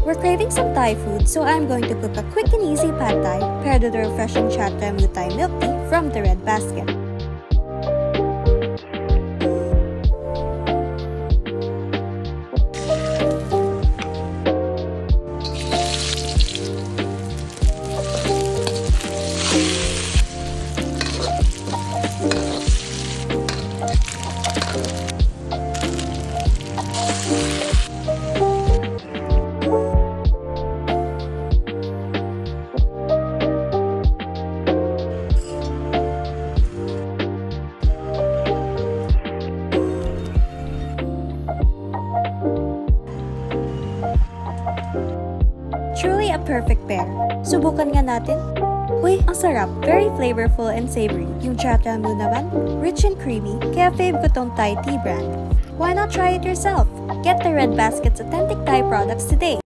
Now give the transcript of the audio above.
We're craving some Thai food, so I'm going to cook a quick and easy pad Thai paired with the refreshing Chatham Thai milk tea from the Red Basket. Truly a perfect pair. Subukan nga natin. Uy, ang sarap. Very flavorful and savory. Yung Chatham naman, rich and creamy, kaya fave ko tong Thai tea brand. Why not try it yourself? Get the Red Basket's authentic Thai products today.